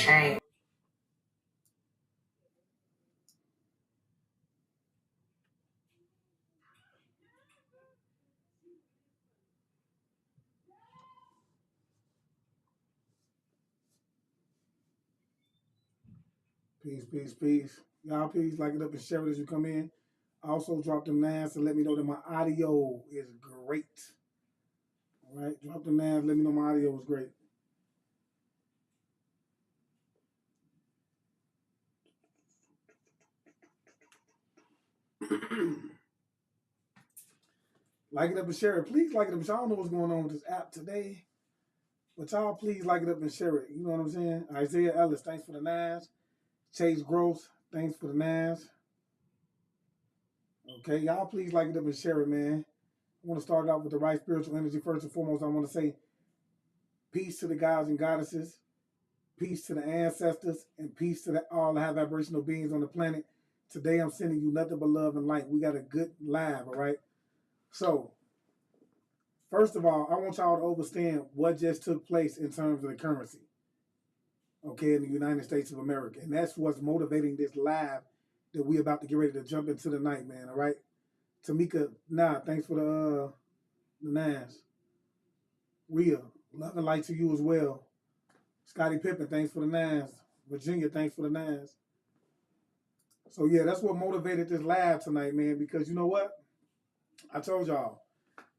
change. Peace, peace, peace. Y'all please like it up and share it as you come in. Also drop them names and let me know that my audio is great. All right, drop them names, let me know my audio is great. Like it up and share it. Please like it up and share it. I don't know what's going on with this app today, but y'all please like it up and share it. You know what I'm saying? Isaiah Ellis, thanks for the nines. Chase Gross, thanks for the nines. Okay, y'all please like it up and share it, man. I want to start out with the right spiritual energy. First and foremost, I want to say peace to the gods and goddesses, peace to the ancestors, and peace to all the high vibrational beings on the planet. Today, I'm sending you nothing but love and light. We got a good live, all right? So, first of all, I want y'all to understand what just took place in terms of the currency, okay, in the United States of America. And that's what's motivating this live that we about to get ready to jump into the night, man, all right? Tamika, thanks for the nines. Rhea, love and light to you as well. Scottie Pippen, thanks for the nines. Virginia, thanks for the nines. So yeah, that's what motivated this live tonight, man, because you know what? I told y'all,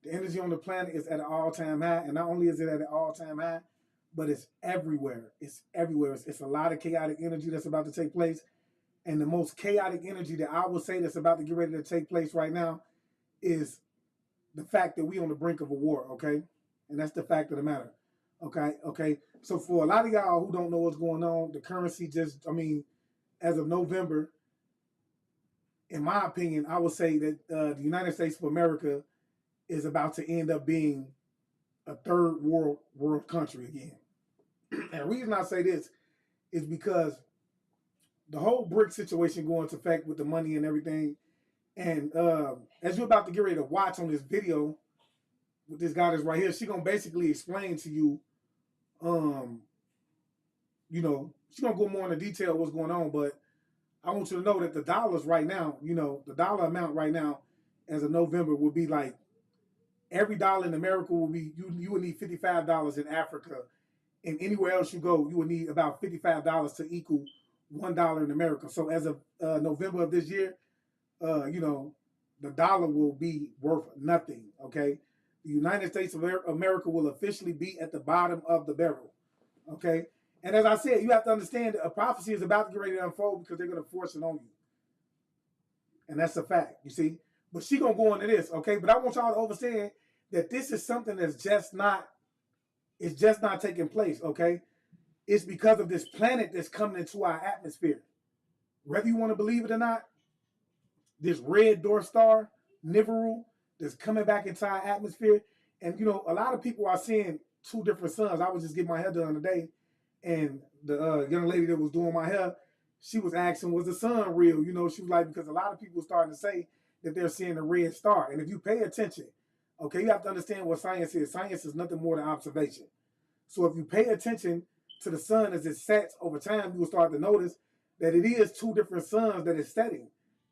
the energy on the planet is at an all-time high, and not only is it at an all-time high, but it's everywhere. It's everywhere. It's a lot of chaotic energy that's about to take place, and the most chaotic energy that I would say that's about to get ready to take place right now is the fact that we're on the brink of a war, okay? And that's the fact of the matter, okay? So for a lot of y'all who don't know what's going on, the currency just, as of November, in my opinion, I would say that the United States of America is about to end up being a third world country again. And the reason I say this is because the whole BRIC situation going into effect with the money and everything, and as you're about to get ready to watch on this video with this guy that's right here, she's going to basically explain to you, she's going to go more into detail what's going on, but I want you to know that the dollars right now, the dollar amount right now as of November would be like, every dollar in America will be, you would need $55 in Africa. And anywhere else you go, you would need about $55 to equal $1 in America. So as of November of this year, the dollar will be worth nothing, okay? The United States of America will officially be at the bottom of the barrel, okay? And as I said, you have to understand that a prophecy is about to get ready to unfold because they're going to force it on you. And that's a fact, you see? But she's going to go into this, okay? But I want y'all to understand that this is something that's just not taking place, okay? It's because of this planet that's coming into our atmosphere. Whether you want to believe it or not, this red dwarf star, Nibiru, that's coming back into our atmosphere. And, a lot of people are seeing two different suns. I was just getting my hair done today, and the young lady that was doing my hair, she was asking, was the sun real? She was like, because a lot of people are starting to say that they're seeing a red star. And if you pay attention, okay, you have to understand what science is. Science is nothing more than observation. So if you pay attention to the sun as it sets over time, you will start to notice that it is two different suns that it's setting.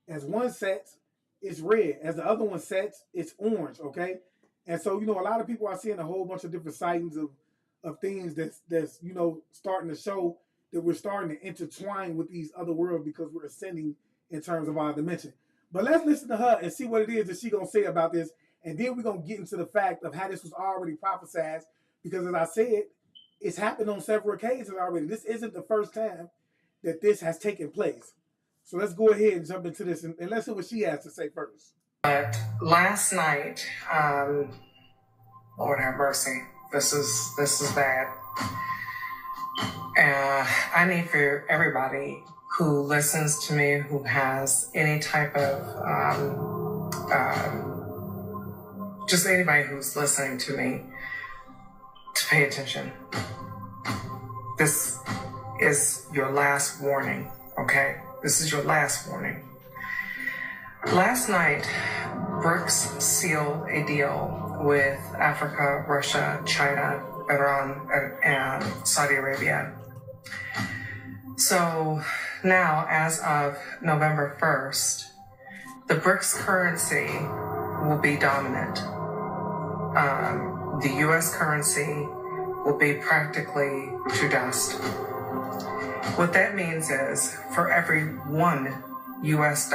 As one sets, it's red. As the other one sets, it's orange, okay? And so, a lot of people are seeing a whole bunch of different sightings of things that's starting to show that we're starting to intertwine with these other worlds because we're ascending in terms of our dimension. But let's listen to her and see what it is that she's going to say about this. And then we're going to get into the fact of how this was already prophesied. Because as I said, it's happened on several occasions already. This isn't the first time that this has taken place. So let's go ahead and jump into this and let's see what she has to say first. But last night, Lord have mercy, this is bad. I need for everybody who listens to me, who has any type of, just anybody who's listening to me, to pay attention. This is your last warning, okay? This is your last warning. Last night, BRICS sealed a deal with Africa, Russia, China, Iran, and Saudi Arabia. So now, as of November 1st, the BRICS currency will be dominant. The US currency will be practically to dust. What that means is for every $1 US,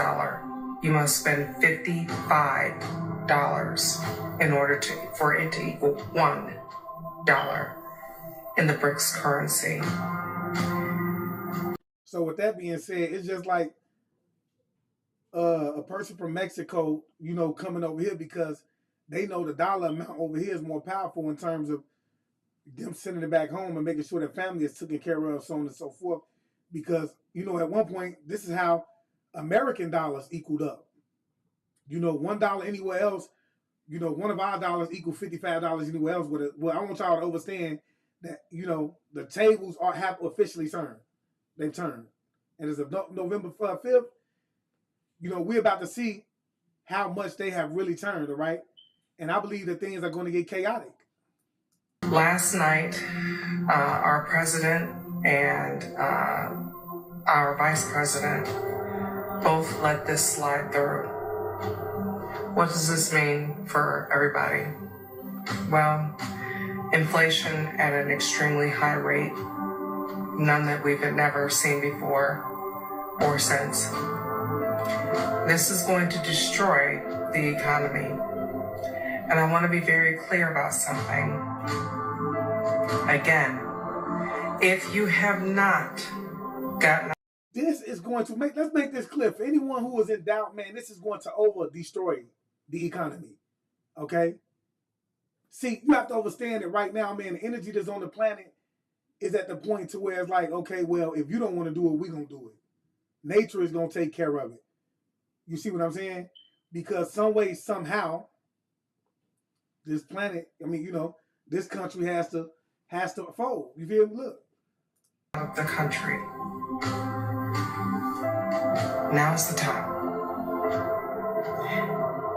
you must spend $55 in order for it to equal $1 in the BRICS currency. So with that being said, it's just like a person from Mexico, coming over here because they know the dollar amount over here is more powerful in terms of them sending it back home and making sure their family is taken care of, so on and so forth. Because, at one point, this is how American dollars equaled up. $1 anywhere else, one of our dollars equals $55 anywhere else. Well, I want y'all to understand that, the tables have officially turned. They've turned. And as of November 5th, we're about to see how much they have really turned, all right? And I believe that things are going to get chaotic. Last night, our president and our vice president both let this slide through. What does this mean for everybody? Well, inflation at an extremely high rate, none that we've never seen before or since. This is going to destroy the economy. And I want to be very clear about something. Again, if you have not gotten... This is going to let's make this clear. For anyone who is in doubt, man, this is going to destroy the economy. Okay? See, you have to understand that right now, man, the energy that's on the planet is at the point to where it's like, okay, well, if you don't want to do it, we're going to do it. Nature is going to take care of it. You see what I'm saying? Because some way, somehow, this planet, this country has to fold. You feel me? Look. Of the country. Now's the time.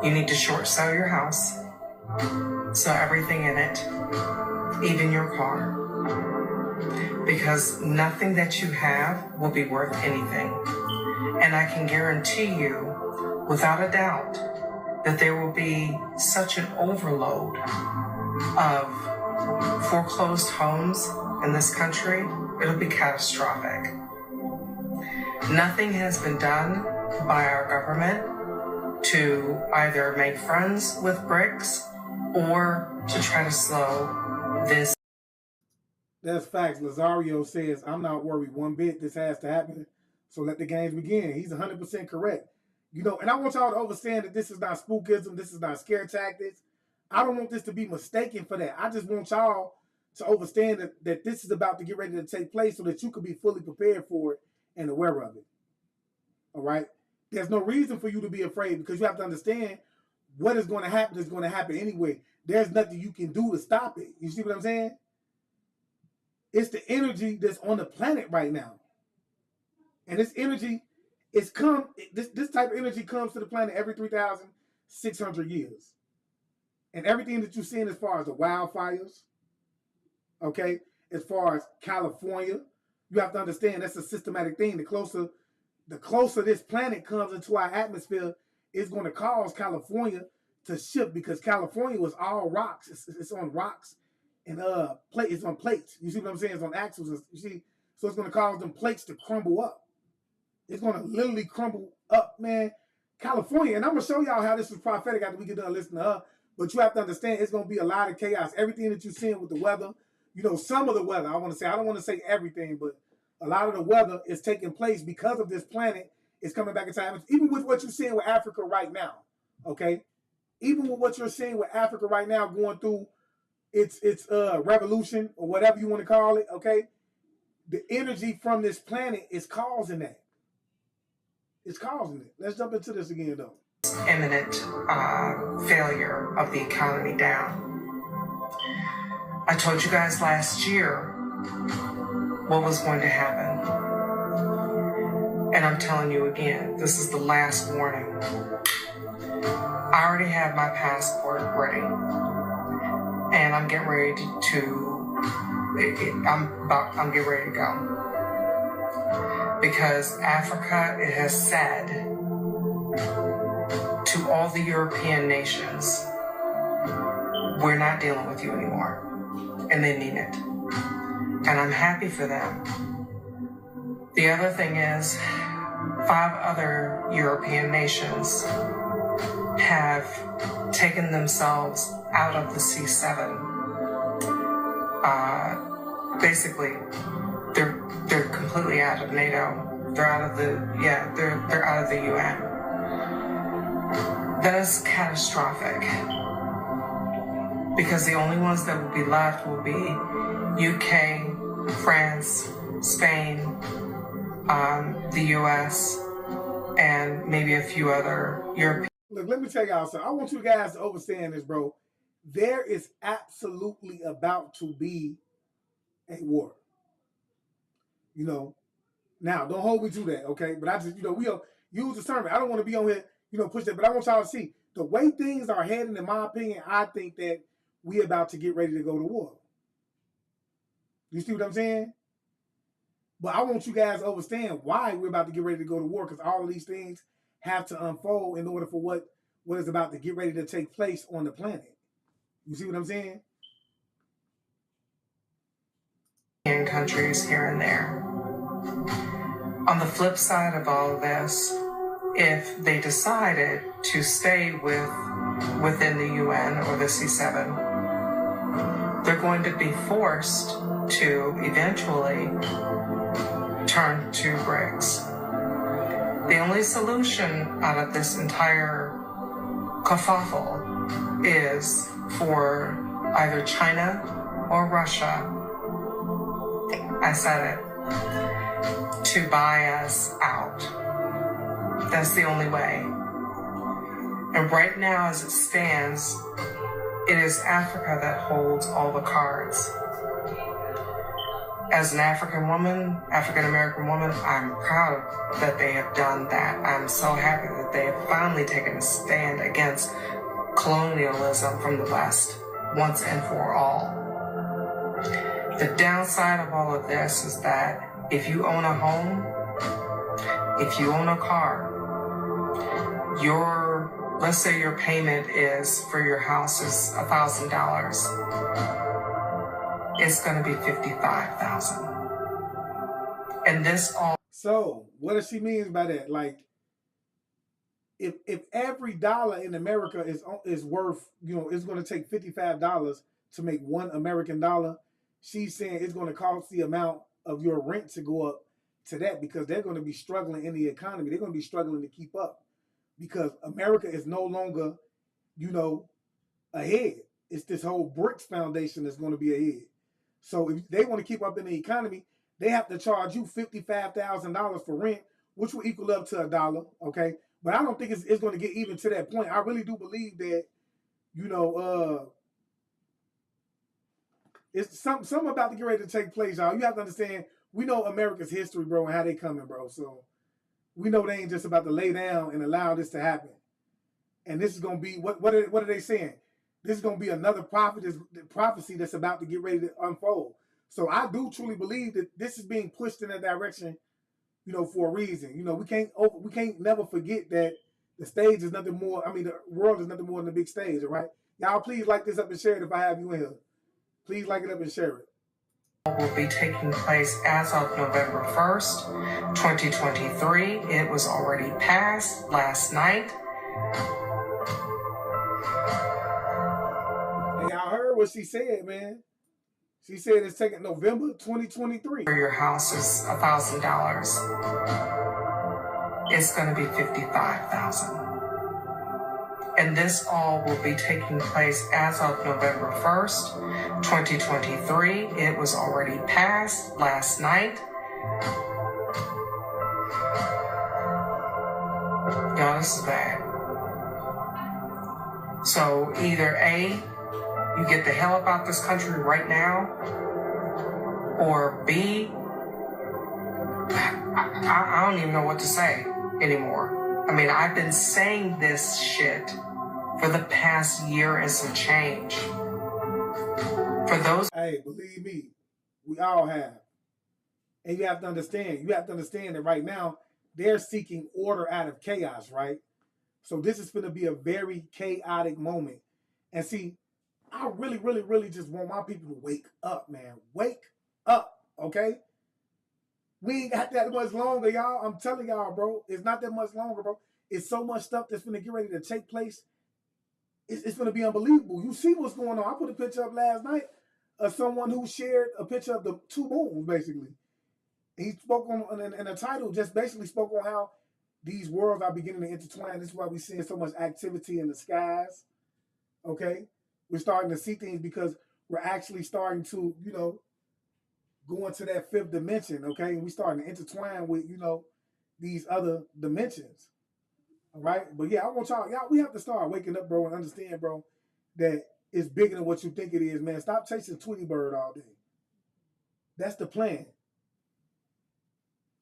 You need to short sell your house, sell everything in it, even your car, because nothing that you have will be worth anything. And I can guarantee you, without a doubt, that there will be such an overload of foreclosed homes in this country, it'll be catastrophic. Nothing has been done by our government to either make friends with BRICS or to try to slow this. That's facts. Lazario says, I'm not worried one bit. This has to happen. So let the games begin. He's 100% correct. And I want y'all to understand that this is not spookism. This is not scare tactics. I don't want this to be mistaken for that. I just want y'all to understand that this is about to get ready to take place so that you can be fully prepared for it and aware of it. All right? There's no reason for you to be afraid because you have to understand what is going to happen is going to happen anyway. There's nothing you can do to stop it. You see what I'm saying? It's the energy that's on the planet right now. And this energy this type of energy comes to the planet every 3,600 years. And everything that you're seeing as far as the wildfires, okay, as far as California, you have to understand that's a systematic thing. The closer this planet comes into our atmosphere, it's going to cause California to shift because California was all rocks. It's on rocks and it's on plates. You see what I'm saying? It's on axles. You see, so it's going to cause them plates to crumble up. It's going to literally crumble up, man. California, and I'm going to show y'all how this is prophetic after we get done listening to her. But you have to understand it's going to be a lot of chaos. Everything that you're seeing with the weather, some of the weather, I don't want to say everything, but a lot of the weather is taking place because of this planet is coming back in time. Even with what you're seeing with Africa right now, okay? Even with what you're seeing with Africa right now going through its revolution or whatever you want to call it, okay? The energy from this planet is causing that. It's causing it. Let's jump into this again, though. Imminent failure of the economy down. I told you guys last year what was going to happen. And I'm telling you again, this is the last warning. I already have my passport ready. And I'm getting ready I'm getting ready to go. because Africa, it has said to all the European nations, we're not dealing with you anymore. And they mean it. And I'm happy for them. The other thing is, 5 other European nations have taken themselves out of the C7. Basically, they're completely out of NATO. They're out of they're out of the UN. That is catastrophic, because the only ones that will be left will be UK, France, Spain, the US, and maybe a few other European. Look, let me tell y'all something. I want you guys to understand this, bro. There is absolutely about to be a war. You know, now don't hold me to that, okay? But I just, we'll use discernment. I don't want to be on here, push that, but I want y'all to see the way things are heading. In my opinion, I think that we about to get ready to go to war. You see what I'm saying? But I want you guys to understand why we're about to get ready to go to war, because all of these things have to unfold in order for what is about to get ready to take place on the planet. You see what I'm saying? In countries here and there. On the flip side of all of this, if they decided to stay within the UN or the C7, they're going to be forced to eventually turn to BRICS. The only solution out of this entire kerfuffle is for either China or Russia, I said it, to buy us out. That's the only way. And right now, as it stands, it is Africa that holds all the cards. As an African American woman, I'm proud that they have done that. I'm so happy that they have finally taken a stand against colonialism from the West, once and for all. The downside of all of this is that if you own a home, if you own a car, let's say your payment is for your house is $1,000. It's going to be $55,000. And this all. So what does she mean by that? Like, if every dollar in America is worth, it's going to take $55 to make $1 American dollar, she's saying it's going to cost the amount of your rent to go up to that, because they're going to be struggling in the economy. They're going to be struggling to keep up, because America is no longer, ahead. It's this whole BRICS foundation that's going to be ahead. So if they want to keep up in the economy, they have to charge you $55,000 for rent, which will equal up to $1, okay? But I don't think it's going to get even to that point. I really do believe that, it's something about to get ready to take place, y'all. You have to understand, we know America's history, bro, and how they coming, bro. So we know they ain't just about to lay down and allow this to happen. And this is going to be, what are they saying? This is going to be another prophecy that's about to get ready to unfold. So I do truly believe that this is being pushed in that direction, for a reason. We can't never forget that the stage is nothing more. I mean, the world is nothing more than the big stage, all right? Y'all please like this up and share it if I have you in here. Please like it up and share it. Will be taking place as of November 1st, 2023. It was already passed last night. And y'all heard what she said, man. She said it's taking November 2023. For your house is $1,000. It's going to be $55,000. And this all will be taking place as of November 1st, 2023. It was already passed last night. Y'all, this is bad. So either A, you get the hell up out this country right now, or B, I don't even know what to say anymore. I mean, I've been saying this shit for the past year and some change. For those... Hey, believe me, we all have. And you have to understand that right now they're seeking order out of chaos, right? So this is going to be a very chaotic moment. And see, I really, really, really just want my people to wake up, man. Wake up, okay? We ain't got that much longer, y'all. I'm telling y'all, bro. It's not that much longer, bro. It's so much stuff that's going to get ready to take place. It's going to be unbelievable. You see what's going on. I put a picture up last night of someone who shared a picture of the two moons, basically. He spoke on, and the title just basically spoke on how these worlds are beginning to intertwine. This is why we're seeing so much activity in the skies, okay? We're starting to see things because we're actually starting to, go into that fifth dimension, okay? And we're starting to intertwine with, these other dimensions, all right? But yeah, I want y'all, we have to start waking up, bro, and understand, bro, that it's bigger than what you think it is, man. Stop chasing Tweety Bird all day. That's the plan.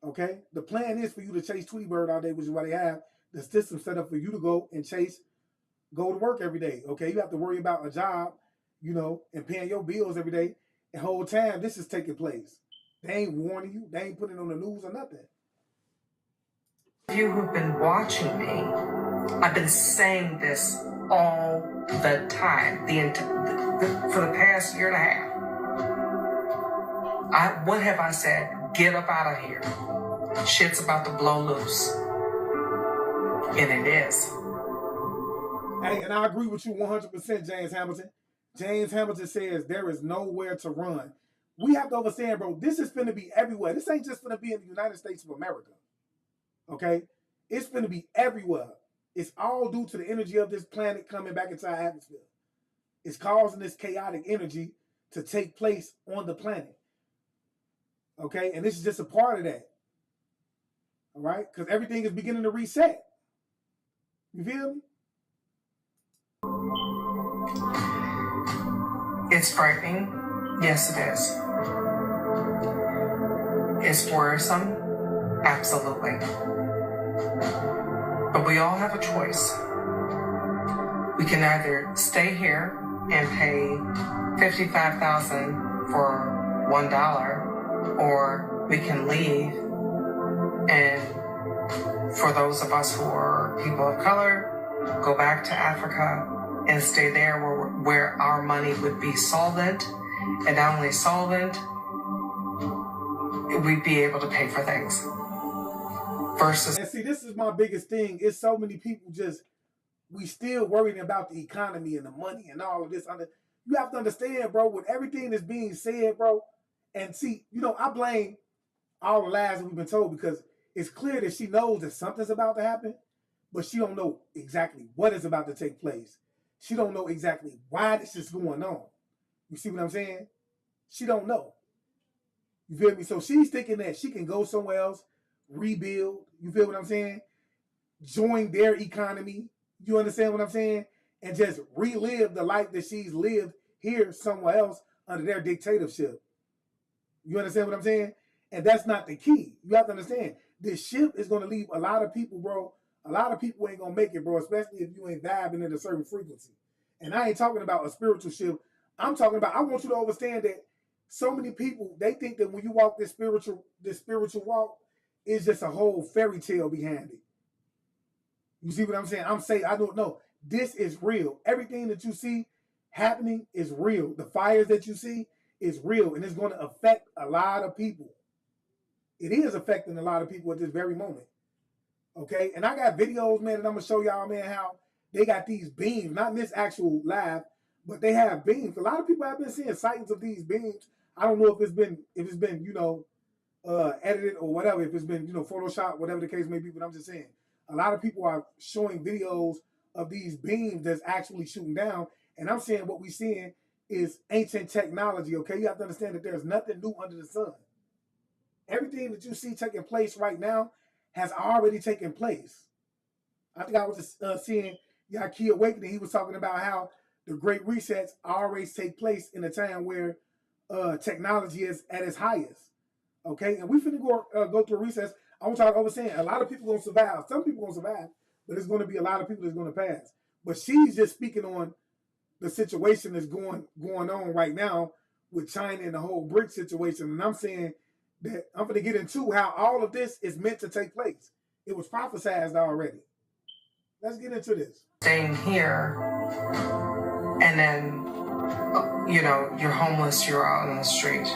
Okay? The plan is for you to chase Tweety Bird all day, which is why they have the system set up for you to go and go to work every day. Okay? You have to worry about a job, and paying your bills every day. The whole time this is taking place. They ain't warning you. They ain't putting it on the news or nothing. You who've been watching me, I've been saying this all the time, for the past year and a half. What have I said? Get up out of here. Shit's about to blow loose. And it is. Hey, and I agree with you 100%, James Hamilton. James Hamilton says there is nowhere to run. We have to understand, bro, this is going to be everywhere. This ain't just going to be in the United States of America. Okay? It's going to be everywhere. It's all due to the energy of this planet coming back into our atmosphere. It's causing this chaotic energy to take place on the planet. Okay? And this is just a part of that. All right? Because everything is beginning to reset. You feel me? It's frightening. Yes, it is. It's worrisome. Absolutely. But we all have a choice. We can either stay here and pay $55,000 for $1, or we can leave, and for those of us who are people of color, go back to Africa and stay there where our money would be solvent, and not only solvent, we'd be able to pay for things. Versus, and see, this is my biggest thing. It's so many people we still worrying about the economy and the money and all of this. You have to understand, bro, with everything that's being said, bro, and see, I blame all the lies that we've been told because it's clear that she knows that something's about to happen, but she don't know exactly what is about to take place. She don't know exactly why this is going on. You see what I'm saying? She don't know. You feel me? So she's thinking that she can go somewhere else, rebuild. You feel what I'm saying? Join their economy. You understand what I'm saying? And just relive the life that she's lived here somewhere else under their dictatorship. You understand what I'm saying? And that's not the key. You have to understand. This ship is going to leave a lot of people, bro. A lot of people ain't going to make it, bro, especially if you ain't vibing at a certain frequency. And I ain't talking about a spiritual ship. I'm talking about, I want you to understand that so many people, they think that when you walk this spiritual walk, it's just a whole fairy tale behind it. You see what I'm saying? I don't know. This is real. Everything that you see happening is real. The fires that you see is real, and it's going to affect a lot of people. It is affecting a lot of people at this very moment. Okay? And I got videos, man, and I'm going to show y'all, man, how they got these beams, not in this actual live, but they have beams. A lot of people have been seeing sightings of these beams. I don't know if it's been edited or whatever, if it's been, Photoshop, whatever the case may be, but I'm just saying. A lot of people are showing videos of these beams that's actually shooting down, and I'm saying what we're seeing is ancient technology, okay? You have to understand that there's nothing new under the sun. Everything that you see taking place right now has already taken place. I think I was just seeing Yaki Awakening. He was talking about how the Great Resets always take place in a time where technology is at its highest. Okay, and we finna go through a recess. I want y'all to understand, a lot of people gonna survive. Some people gonna survive, but there's gonna be a lot of people that's gonna pass. But she's just speaking on the situation that's going on right now with China and the whole BRICS situation. And I'm saying that I'm going to get into how all of this is meant to take place. It was prophesied already. Let's get into this. Staying here, and then, you know, you're homeless, you're out on the street.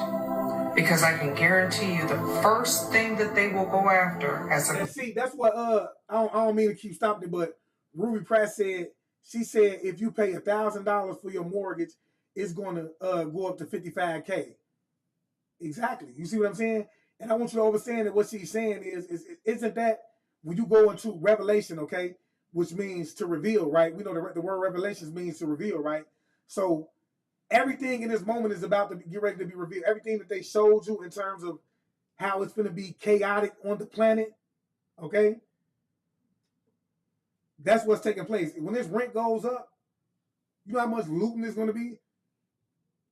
Because I can guarantee you the first thing that they will go after as a... And see, that's what, I don't mean to keep stopping it, but Ruby Pratt said, she said if you pay $1,000 for your mortgage, it's going to go up to $55K. Exactly. You see what I'm saying? And I want you to understand that what she's saying isn't that when you go into revelation, okay, which means to reveal, right? We know the word revelations means to reveal, right? So everything in this moment is about to get ready to be revealed. Everything that they showed you in terms of how it's going to be chaotic on the planet, okay? That's what's taking place. When this rent goes up, you know how much looting is going to be?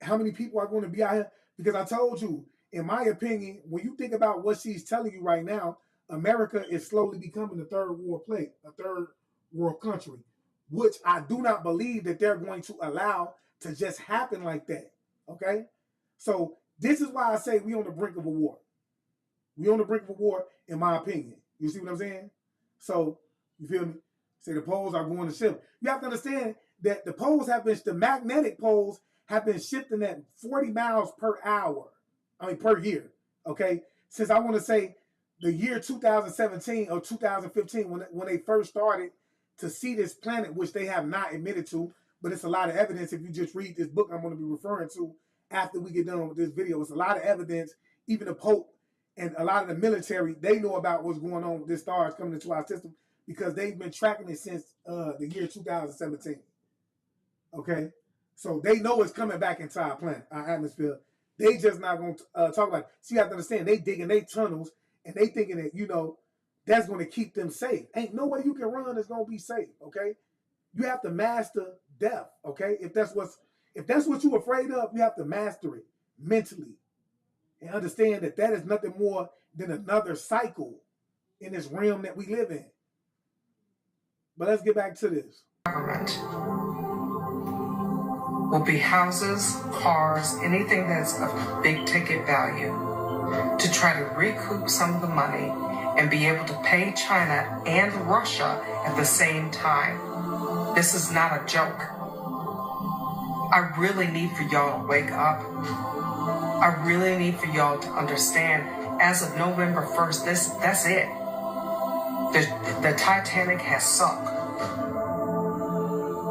How many people are going to be out here? Because I told you, in my opinion, when you think about what she's telling you right now, America is slowly becoming a third world country, which I do not believe that they're going to allow to just happen like that, okay? So this is why I say we on the brink of a war. We on the brink of a war, in my opinion. You see what I'm saying? So, you feel me? Say the poles are going to shift. You have to understand that the poles have been, the magnetic poles have been shifting at 40 miles per hour. I mean, per year, okay? Since I want to say the year 2017 or 2015, when they first started to see this planet, which they have not admitted to, but it's a lot of evidence if you just read this book I'm going to be referring to after we get done with this video. It's a lot of evidence, even the Pope and a lot of the military, they know about what's going on with this stars coming into our system because they've been tracking it since the year 2017, okay? So they know it's coming back into our planet, our atmosphere. They just not going to talk about it. So you have to understand, they digging their tunnels and they thinking that, you know, that's going to keep them safe. Ain't no way you can run that's going to be safe, okay? You have to master death, okay? If that's what you're afraid of, you have to master it mentally and understand that that is nothing more than another cycle in this realm that we live in. But let's get back to this. Government will be houses, cars, anything that's of big ticket value to try to recoup some of the money and be able to pay China and Russia at the same time. This is not a joke. I really need for y'all to wake up. I really need for y'all to understand, as of November 1st, that's it. The Titanic has sunk.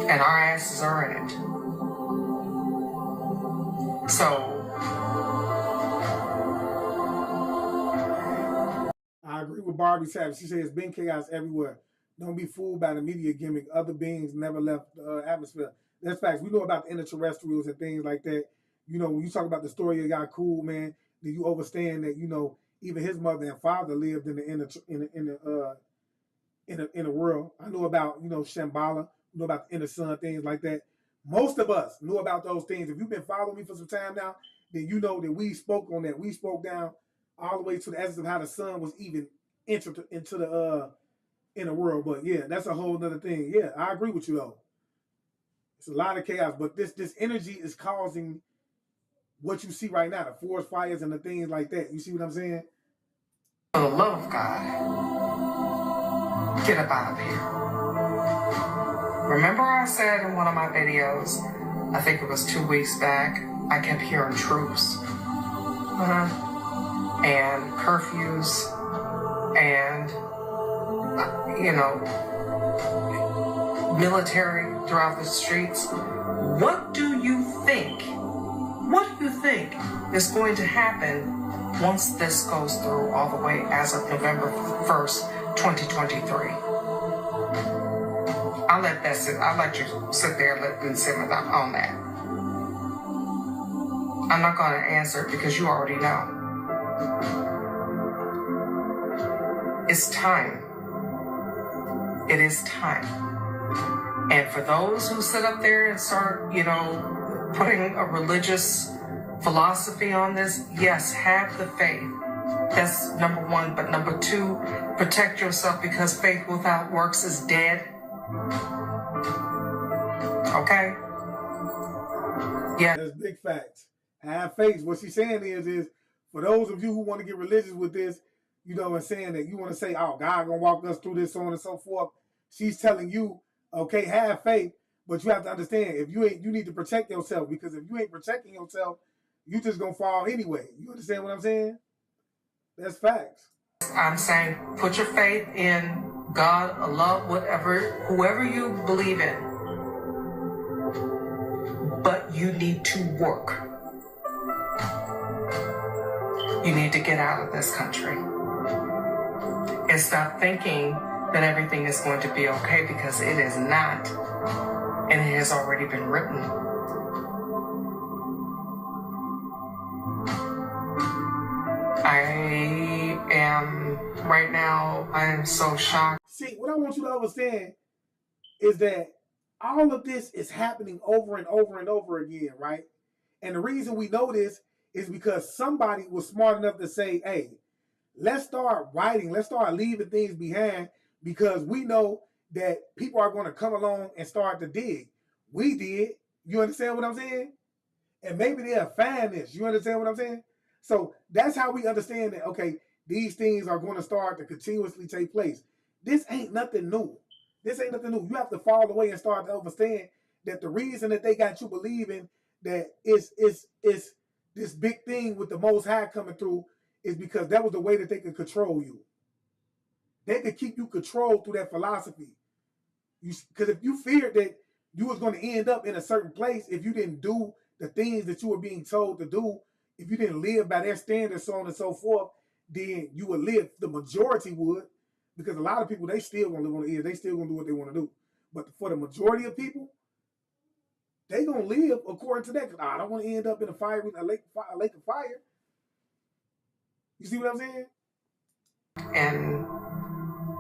And our asses are in it. So I agree with Barbie Savage. She says it's been chaos everywhere. Don't be fooled by the media gimmick. Other beings never left the atmosphere. That's facts. We know about the extraterrestrials and things like that. You know, when you talk about the story of Yakub, man, then you understand that, you know, even his mother and father lived in the world. I know about, you know, Shambhala, know about the inner sun, things like that. Most of us knew about those things. If you've been following me for some time now, then you know that we spoke on that. We spoke down all the way to the essence of how the sun was even entered into the inner world. But yeah, that's a whole nother thing. Yeah, I agree with you though. It's a lot of chaos, but this energy is causing what you see right now, the forest fires and the things like that. You see what I'm saying? for the love of God, get up out of here. Remember I said in one of my videos, I think it was 2 weeks back, I kept hearing troops. And curfews and, you know, military throughout the streets. What do you think is going to happen once this goes through all the way as of November 1st, 2023? I'll let that sit. I'll let you sit there and let them simmer on that. I'm not going to answer it because you already know. It's time. It is time. And for those who sit up there and start, you know, putting a religious philosophy on this, yes, have the faith. That's number one. But number two, protect yourself, because faith without works is dead. Okay? Yeah. That's big facts. Have faith. What she's saying is For those of you who want to get religious with this, you know, and saying that you want to say, oh, God gonna walk us through this, so on and so forth. She's telling you, okay, have faith, but you have to understand, if you ain't, you need to protect yourself, because if you ain't protecting yourself, you just gonna fall anyway. You understand what I'm saying? That's facts. I'm saying put your faith in God, Allah, whatever, whoever you believe in. But you need to work. You need to get out of this country. And stop thinking that everything is going to be okay, because it is not. And it has already been written. Right now, I am so shocked. See, what I want you to understand is that all of this is happening over and over and over again, right? And the reason we know this is because somebody was smart enough to say, hey, let's start writing, let's start leaving things behind, because we know that people are going to come along and start to dig. We did. You understand what I'm saying? And maybe they'll find this. You understand what I'm saying? So that's how we understand that, okay, these things are going to start to continuously take place. This ain't nothing new. This ain't nothing new. You have to fall away and start to understand that the reason that they got you believing that it's this big thing with the Most High coming through is because that was the way that they could control you. They could keep you controlled through that philosophy. Because if you feared that you was going to end up in a certain place if you didn't do the things that you were being told to do, if you didn't live by their standards, so on and so forth, then you would live, the majority would, because a lot of people, they still gonna live on the edge, they still gonna do what they want to do. But for the majority of people, they gonna live according to that. I don't want to end up in a lake of fire. You see what I'm saying? And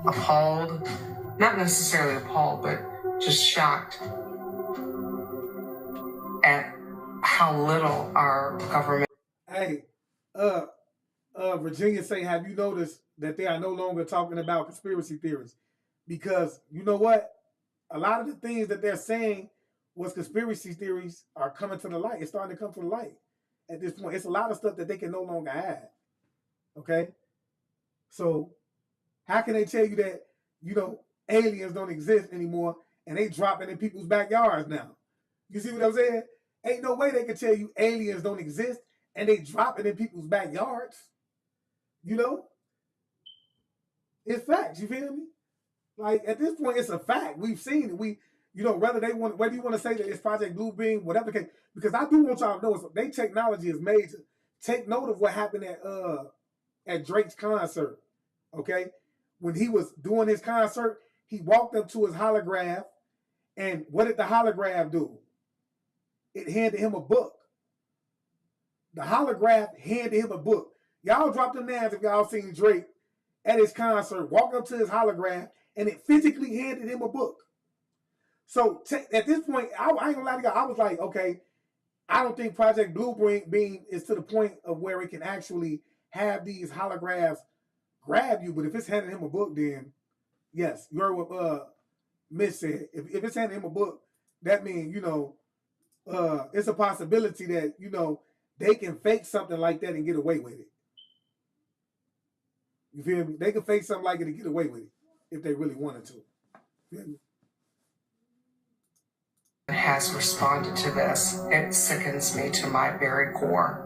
appalled, not necessarily appalled, but just shocked at how little our government. Hey, Virginia say, have you noticed that they are no longer talking about conspiracy theories? Because you know what? A lot of the things that they're saying was conspiracy theories are coming to the light. It's starting to come to the light at this point. It's a lot of stuff that they can no longer hide. Okay? So how can they tell you that, you know, aliens don't exist anymore and they dropping in people's backyards now? You see what I'm saying? Ain't no way they can tell you aliens don't exist and they dropping in people's backyards. You know? It's facts, you feel me? Like, at this point, it's a fact. We've seen it. You know, whether you want to say that it's Project Blue Beam, whatever the case, because I do want y'all to know, their technology is made to take note of what happened at Drake's concert. Okay? When he was doing his concert, he walked up to his holograph, and what did the holograph do? It handed him a book. The holograph handed him a book. Y'all drop them names if y'all seen Drake at his concert, walk up to his holograph, and it physically handed him a book. So at this point, I ain't gonna lie to y'all, I was like, okay, I don't think Project Blue Beam is to the point of where it can actually have these holographs grab you. But if it's handing him a book, then yes, you heard what Miss said. If it's handing him a book, that means, you know, it's a possibility that, you know, they can fake something like that and get away with it. You feel me? They can fake something like it and get away with it if they really wanted to. Feel me? Has responded to this. It sickens me to my very core.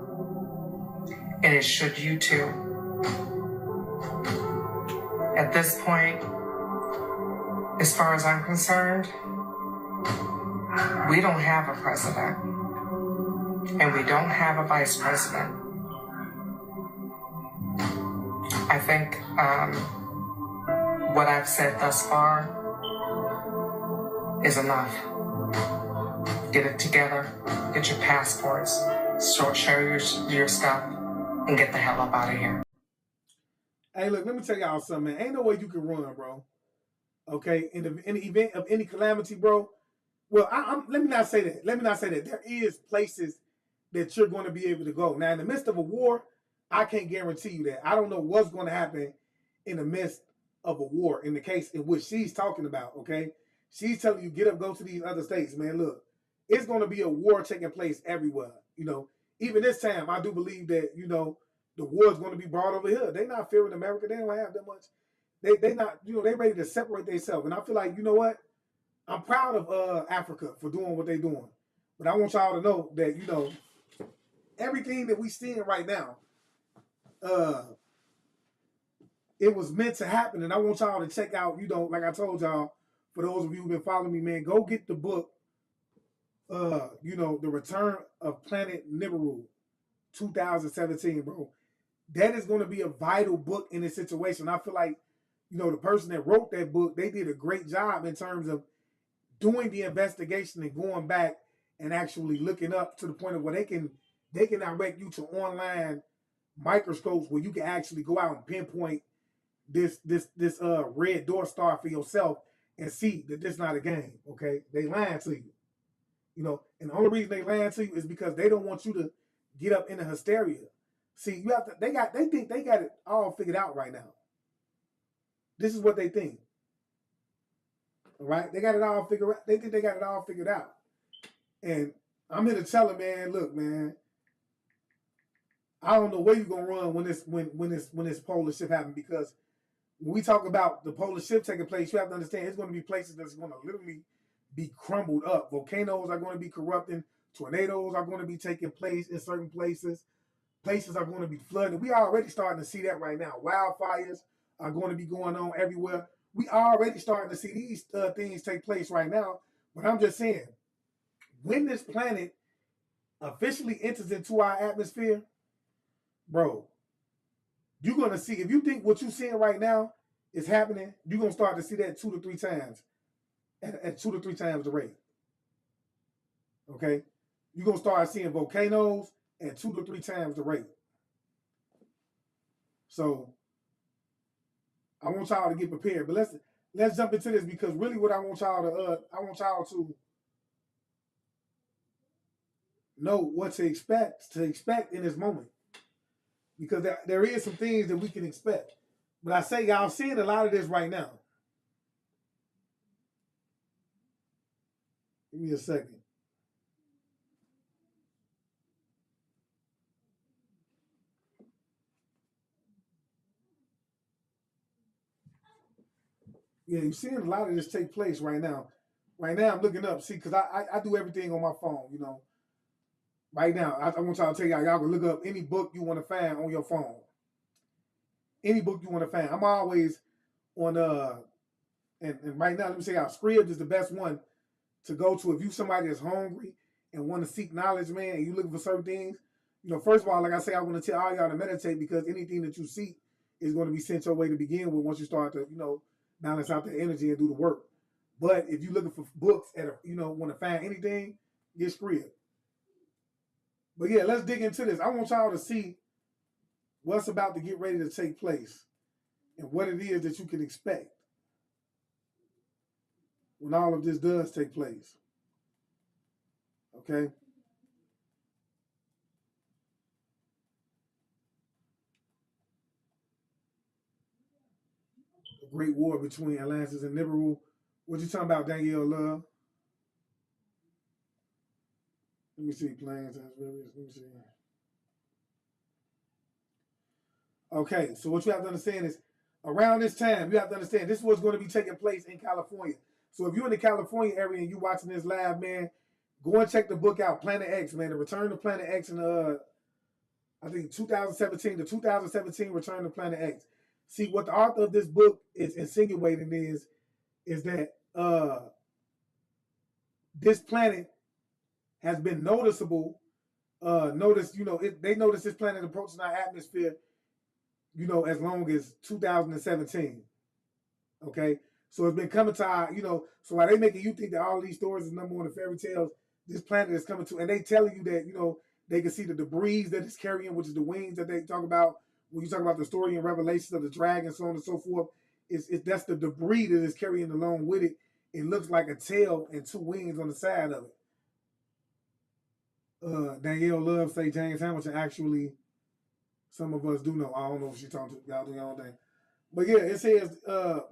And it should you too. At this point, as far as I'm concerned, we don't have a president. And we don't have a vice president. I think what I've said thus far is enough. Get it together, get your passports, share your stuff, and get the hell up out of here. Hey, look, let me tell y'all something, man. Ain't no way you can run, bro. Okay, in the event of any calamity, bro. Well, let me not say that. Let me not say that. There is places that you're going to be able to go. Now, in the midst of a war, I can't guarantee you that. I don't know what's going to happen in the midst of a war, in the case in which she's talking about, okay? She's telling you, get up, go to these other states. Man, look, it's going to be a war taking place everywhere. You know, even this time, I do believe that, you know, the war is going to be brought over here. They not fearing America. They don't have that much. They not, they ready to separate themselves. And I feel like, you know what? I'm proud of Africa for doing what they're doing. But I want y'all to know that, everything that we seeing right now, it was meant to happen. And I want y'all to check out, like I told y'all, for those of you who've been following me, man, go get the book, The Return of Planet Nibiru, 2017, bro. That is going to be a vital book in this situation. I feel like, the person that wrote that book, they did a great job in terms of doing the investigation and going back and actually looking up to the point of where they can direct you to online microscopes where you can actually go out and pinpoint this red door star for yourself and see that this not a game. Okay, they lying to you. And the only reason they lying to you is because they don't want you to get up into hysteria. See, you have to. They think they got it all figured out right now. This is what they think. All right, they got it all figured out. They think they got it all figured out. And I'm here to tell them, man, look, man, I don't know where you're gonna run when this polar shift happens, because when we talk about the polar shift taking place, you have to understand it's going to be places that's going to literally be crumbled up. Volcanoes are going to be corrupting. Tornadoes are going to be taking place in certain places. Places are going to be flooded. We are already starting to see that right now. Wildfires are going to be going on everywhere. We are already starting to see these things take place right now. But I'm just saying, when this planet officially enters into our atmosphere, bro, you're going to see, if you think what you're seeing right now is happening, you're going to start to see that 2 to 3 times, at 2 to 3 times the rate. Okay? You're going to start seeing volcanoes at 2 to 3 times the rate. So, I want y'all to get prepared. But let's jump into this, because really what I want y'all to know what to expect in this moment. Because there is some things that we can expect. But I say y'all seeing a lot of this right now. Give me a second. Yeah, you're seeing a lot of this take place right now. Right now, I'm looking up, see, because I do everything on my phone, Right now, I want y'all to tell y'all can look up any book you want to find on your phone. Any book you want to find. I'm always on, and right now, let me say y'all, Scribd is the best one to go to if you somebody that's hungry and want to seek knowledge, man, and you looking for certain things. First of all, like I say, I want to tell all y'all to meditate, because anything that you seek is going to be sent your way to begin with once you start to, balance out the energy and do the work. But if you're looking for books want to find anything, get Scribd. But yeah, let's dig into this. I want y'all to see what's about to get ready to take place and what it is that you can expect when all of this does take place. Okay? The great war between Atlantis and Nibiru. What you talking about, Danielle Love? Let me see. Plans. Let me see. Okay, so what you have to understand is, around this time, you have to understand this is what's going to be taking place in California. So if you're in the California area and you're watching this live, man, go and check the book out, Planet X, man. The Return to Planet X in I think 2017, the 2017 Return to Planet X. See, what the author of this book is insinuating is that this planet has been noticeable. They noticed this planet approaching our atmosphere, as long as 2017. Okay, so it's been coming to our, so while they making you think that all these stories is number one in fairy tales, this planet is coming to, and they telling you that, they can see the debris that it's carrying, which is the wings that they talk about when you talk about the story and revelations of the dragon, so on and so forth. That's the debris that is carrying along with it. It looks like a tail and 2 wings on the side of it. Danielle Love say James Hamilton actually, some of us do know. I don't know if she's talking to y'all, do your own thing. But yeah, it says the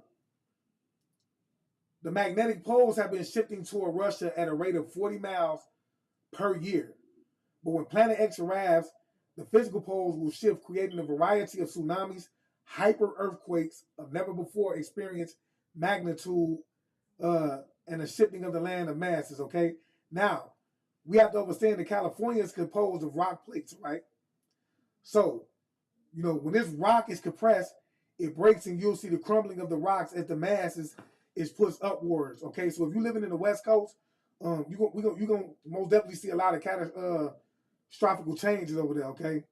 magnetic poles have been shifting toward Russia at a rate of 40 miles per year. But when Planet X arrives, The physical poles will shift, creating a variety of tsunamis, hyper earthquakes of never before experienced magnitude, and a shifting of the land of masses. Okay, now we have to understand that California is composed of rock plates, right? So, when this rock is compressed, it breaks and you'll see the crumbling of the rocks as the mass is pushed upwards. Okay, so if you're living in the West Coast, you're gonna most definitely see a lot of catastrophic changes over there. Okay,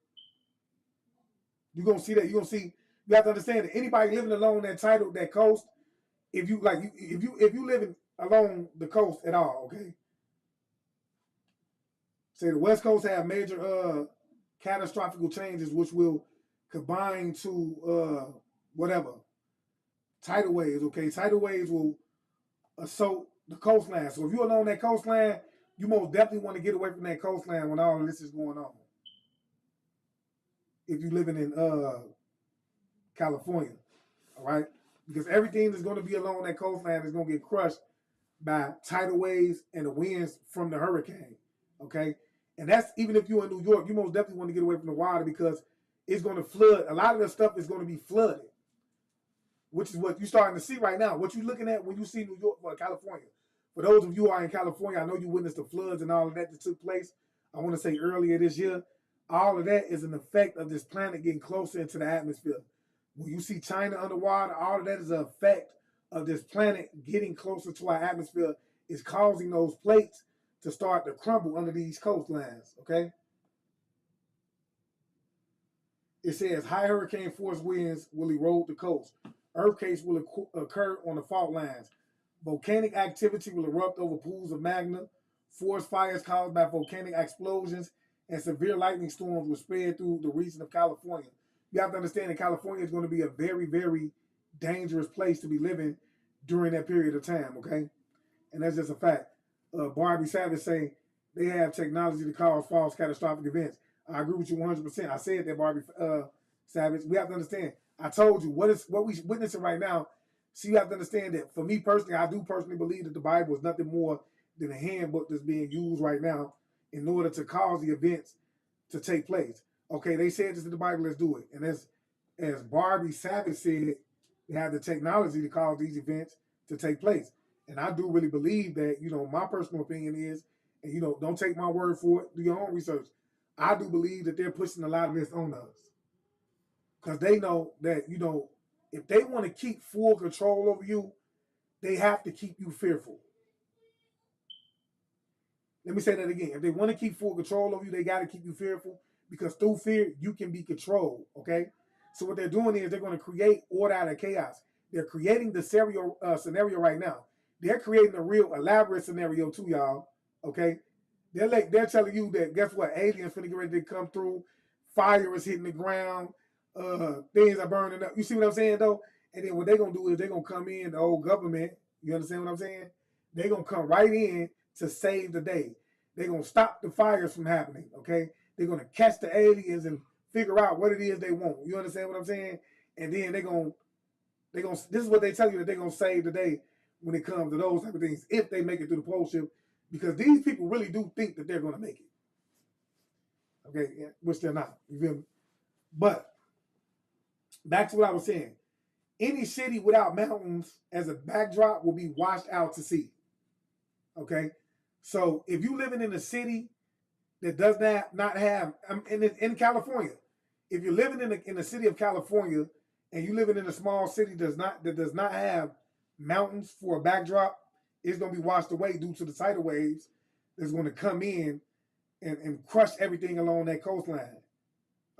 you're gonna see that. You're gonna see. You have to understand that anybody living along that coast, if you living along the coast at all, okay. Say the West Coast have major catastrophic changes, which will combine to whatever tidal waves. Okay, tidal waves will assault the coastline. So if you're along that coastline, you most definitely want to get away from that coastline when all of this is going on. If you're living in California, all right, because everything that's going to be along that coastline is going to get crushed by tidal waves and the winds from the hurricane. Okay, and that's even if you're in New York, you most definitely want to get away from the water because it's going to flood. A lot of the stuff is going to be flooded, which is what you're starting to see right now. What you're looking at when you see New York or California. For those of you who are in California, I know you witnessed the floods and all of that took place. I want to say earlier this year. All of that is an effect of this planet getting closer into the atmosphere. When you see China underwater, all of that is an effect of this planet getting closer to our atmosphere, is causing those plates to start to crumble under these coastlines, okay? It says high hurricane force winds will erode the coast. Earthquakes will occur on the fault lines. Volcanic activity will erupt over pools of magma. Forest fires caused by volcanic explosions and severe lightning storms will spread through the region of California. You have to understand that California is going to be a very, very dangerous place to be living during that period of time, okay? And that's just a fact. Barbie Savage saying they have technology to cause false catastrophic events. I agree with you 100%. I said that, Barbie Savage. We have to understand. I told you what we witnessing right now. So you have to understand that for me personally, I do personally believe that the Bible is nothing more than a handbook that's being used right now in order to cause the events to take place. Okay, they said this in the Bible, let's do it. And as Barbie Savage said, they have the technology to cause these events to take place. And I do really believe that, my personal opinion is, and don't take my word for it, do your own research. I do believe that they're pushing a lot of this on us. Because they know that, if they want to keep full control over you, they have to keep you fearful. Let me say that again. If they want to keep full control over you, they got to keep you fearful because through fear, you can be controlled, okay? So what they're doing is they're going to create order out of chaos. They're creating the scenario right now. They're creating a real elaborate scenario too, y'all, okay? They're telling you that, guess what? Aliens finna get ready to come through. Fire is hitting the ground. Things are burning up. You see what I'm saying, though? And then what they're going to do is they're going to come in, the old government. You understand what I'm saying? They're going to come right in to save the day. They're going to stop the fires from happening, okay? They're going to catch the aliens and figure out what it is they want. You understand what I'm saying? And then this is what they tell you, that they're going to save the day when it comes to those type of things, if they make it through the pole shift, because these people really do think that they're going to make it. Okay, which they're not. You feel me? But back to what I was saying. Any city without mountains as a backdrop will be washed out to sea. Okay? So if you're living in a city that does not have, in California, if you're living in the city of California and you're living in a small city that does not have mountains for a backdrop, it's going to be washed away due to the tidal waves that's going to come in and crush everything along that coastline.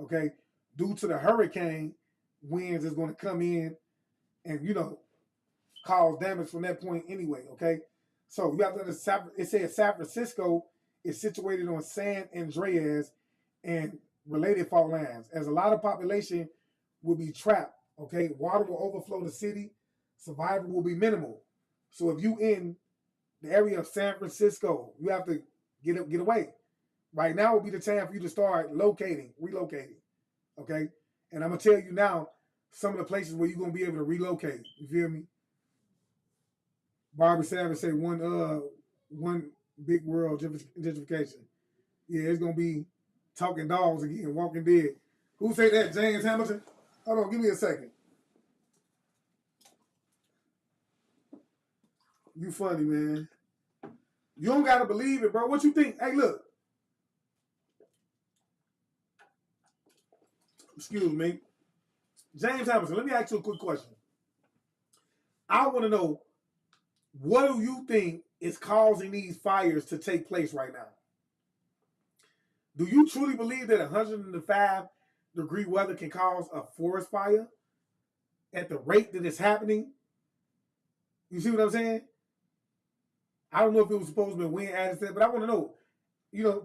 Okay? Due to the hurricane winds that's going to come in and, cause damage from that point anyway, okay? So you have to understand, it says San Francisco is situated on San Andreas and related fault lines. As a lot of population will be trapped, okay? Water will overflow the city. Survival will be minimal. So if you in the area of San Francisco, you have to get away. Right now would be the time for you to start relocating, okay? And I'm going to tell you now some of the places where you're going to be able to relocate. You feel me? Barbie Savage say one big world gentrification. Yeah, it's gonna be Talking dogs again, Walking Dead. Who say that? James Hamilton? Hold on, give me a second. You funny, man. You don't gotta believe it, bro. What you think? Hey, look. Excuse me. James Hamilton, let me ask you a quick question. I want to know, what do you think is causing these fires to take place right now? Do you truly believe that 105-degree weather can cause a forest fire at the rate that it's happening? You see what I'm saying? I don't know if it was supposed to be wind added, but I want to know.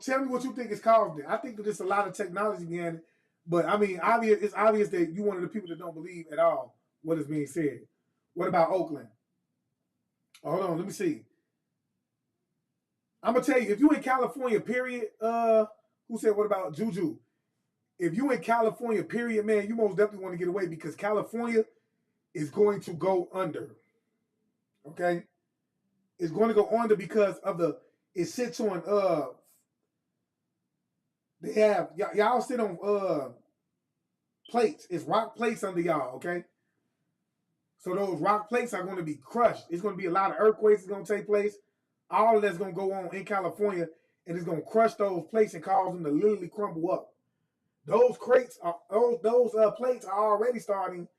Tell me what you think is causing it. I think that there's a lot of technology behind it, but I mean, it's obvious that you're one of the people that don't believe at all what is being said. What about Oakland? Hold on, let me see. I'm gonna tell you, if you in California, period. Who said what about Juju? If you in California, period, man, you most definitely want to get away because California is going to go under. Okay, it's going to go under because of it sits on they have y'all sit on plates. It's rock plates under y'all. Okay, so those rock plates are going to be crushed. It's going to be a lot of earthquakes that's going to take place. All of that's going to go on in California, and it's going to crush those plates and cause them to literally crumble up. Those plates are already starting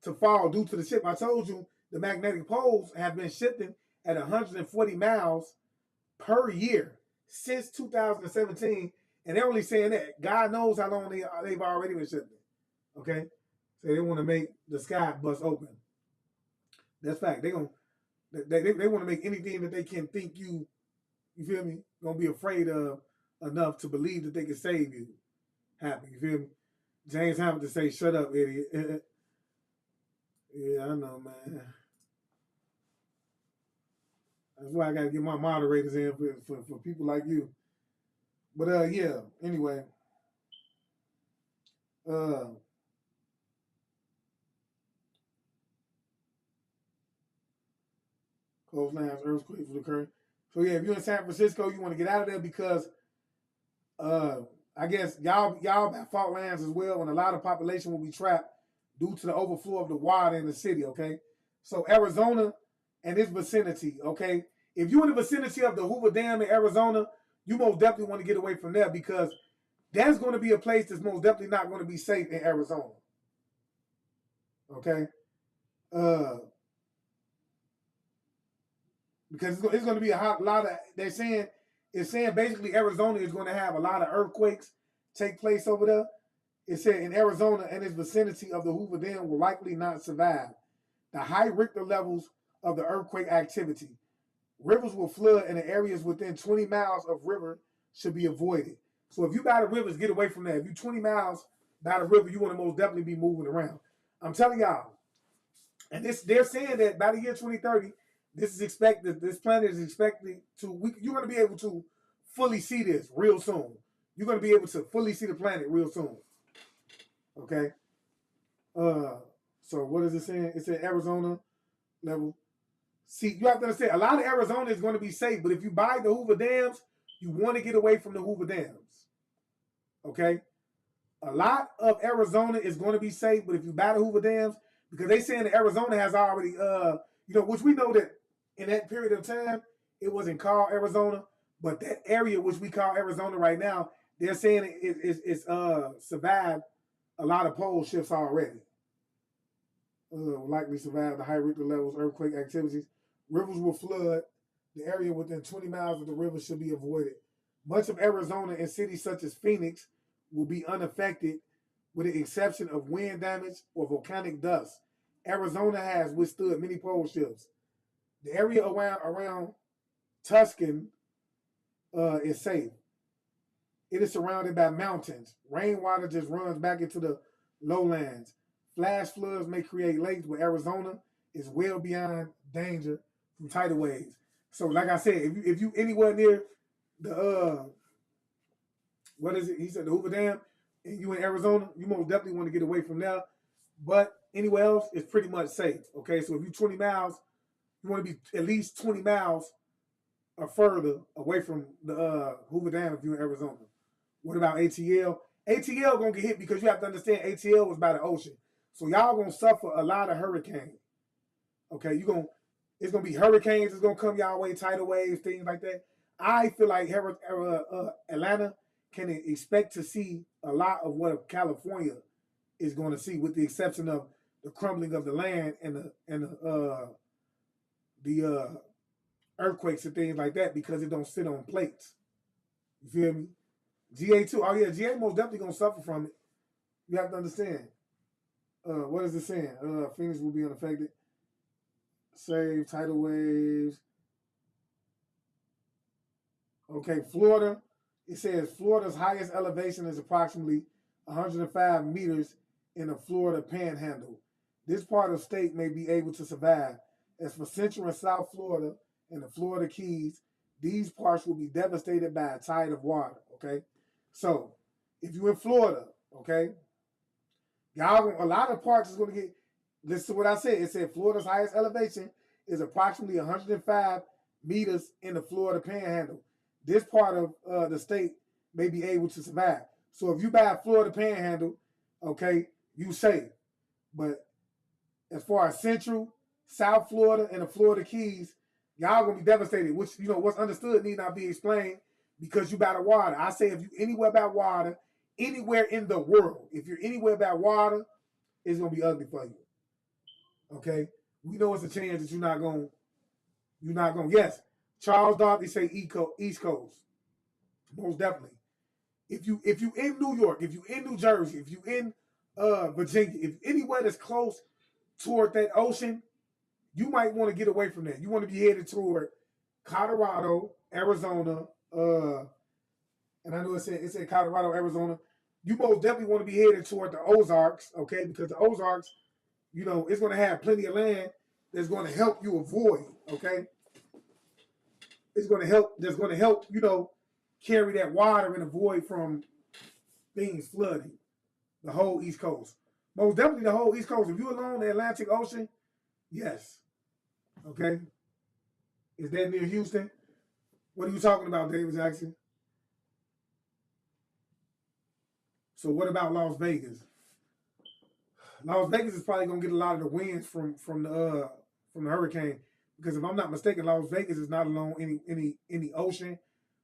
to fall due to the shift. I told you the magnetic poles have been shifting at 140 miles per year since 2017, and they're only saying that. God knows how long they've already been shifting. Okay, so they want to make the sky bust open. That's fact. They want to make anything that they can think you feel me, gonna be afraid of enough to believe that they can save you happen. You feel me? James Hamilton say, "Shut up, idiot." Yeah, I know, man. That's why I gotta get my moderators in for people like you. But yeah. Anyway, coastlines, earthquakes will occur. So yeah, if you're in San Francisco, you want to get out of there because I guess y'all got fault lands as well, and a lot of population will be trapped due to the overflow of the water in the city. Okay, so Arizona and its vicinity. Okay, if you're in the vicinity of the Hoover Dam in Arizona, you most definitely want to get away from there because that's going to be a place that's most definitely not going to be safe in Arizona. Okay, because it's going to be a lot of. It's saying basically Arizona is going to have a lot of earthquakes take place over there. It said in Arizona and its vicinity of the Hoover Dam will likely not survive the high Richter levels of the earthquake activity. Rivers will flood and the areas within 20 miles of river should be avoided. So if you by the rivers, get away from that. If you're 20 miles by the river, you want to most definitely be moving around. I'm telling y'all, and they're saying that by the year 2030, this planet is expected to, you're going to be able to fully see this real soon. You're going to be able to fully see the planet real soon. Okay? So what is it saying? It's in Arizona level. See, you have to understand, a lot of Arizona is going to be safe, but if you buy the Hoover Dams, you want to get away from the Hoover Dams. Okay? A lot of Arizona is going to be safe, but if you buy the Hoover Dams, because they saying that Arizona has already, which we know that in that period of time, it wasn't called Arizona, but that area which we call Arizona right now, they're saying it's survived a lot of pole shifts already. Will likely survive the high Richter levels, earthquake activities. Rivers will flood. The area within 20 miles of the river should be avoided. Much of Arizona and cities such as Phoenix will be unaffected with the exception of wind damage or volcanic dust. Arizona has withstood many pole shifts. The area around Tuscan is safe. It is surrounded by mountains. Rainwater just runs back into the lowlands. Flash floods may create lakes, but Arizona is well beyond danger from tidal waves. So, like I said, if you anywhere near the what is it? He said the Hoover Dam, and you in Arizona, you most definitely want to get away from there. But anywhere else, it's pretty much safe. Okay, so if you're 20 miles, you want to be at least 20 miles or further away from the Hoover Dam if you're in Arizona. What about ATL? ATL gonna get hit because you have to understand ATL was by the ocean. So y'all gonna suffer a lot of hurricanes. Okay, it's gonna be hurricanes. It's gonna come y'all way, tidal waves, things like that. I feel like Atlanta can expect to see a lot of what California is going to see, with the exception of the crumbling of the land and the earthquakes and things like that, because it don't sit on plates. You feel me? GA too. Oh yeah, GA most definitely gonna suffer from it. You have to understand. What is it saying? Phoenix will be unaffected. Save tidal waves. Okay, Florida. It says Florida's highest elevation is approximately 105 meters in the Florida Panhandle. This part of the state may be able to survive. As for Central and South Florida and the Florida Keys, these parts will be devastated by a tide of water. Okay, so if you're in Florida, okay, y'all, a lot of parts is going to get. Listen to what I said. It said Florida's highest elevation is approximately 105 meters in the Florida Panhandle. This part of the state may be able to survive. So if you buy Florida Panhandle, okay, you safe. But as far as Central, South Florida, and the Florida Keys, y'all gonna be devastated. Which, what's understood need not be explained, because you by the water. I say if you anywhere by water, anywhere in the world, if you're anywhere by water, it's gonna be ugly for you. Okay, we know it's a chance that you're not gonna. Yes, Charles Darby say East Coast, most definitely. If you in New York, if you in New Jersey, if you in Virginia, if anywhere that's close toward that ocean, you might want to get away from that. You want to be headed toward Colorado, Arizona, and I know it said Colorado, Arizona. You most definitely want to be headed toward the Ozarks, okay? Because the Ozarks, it's going to have plenty of land that's going to help you avoid, okay? It's going to help. That's going to help, carry that water and avoid from things flooding the whole East Coast. Most definitely the whole East Coast. If you're along the Atlantic Ocean, yes. Okay. Is that near Houston? What are you talking about, David Jackson? So what about Las Vegas? Las Vegas is probably gonna get a lot of the winds from the hurricane, because if I'm not mistaken, Las Vegas is not along any ocean,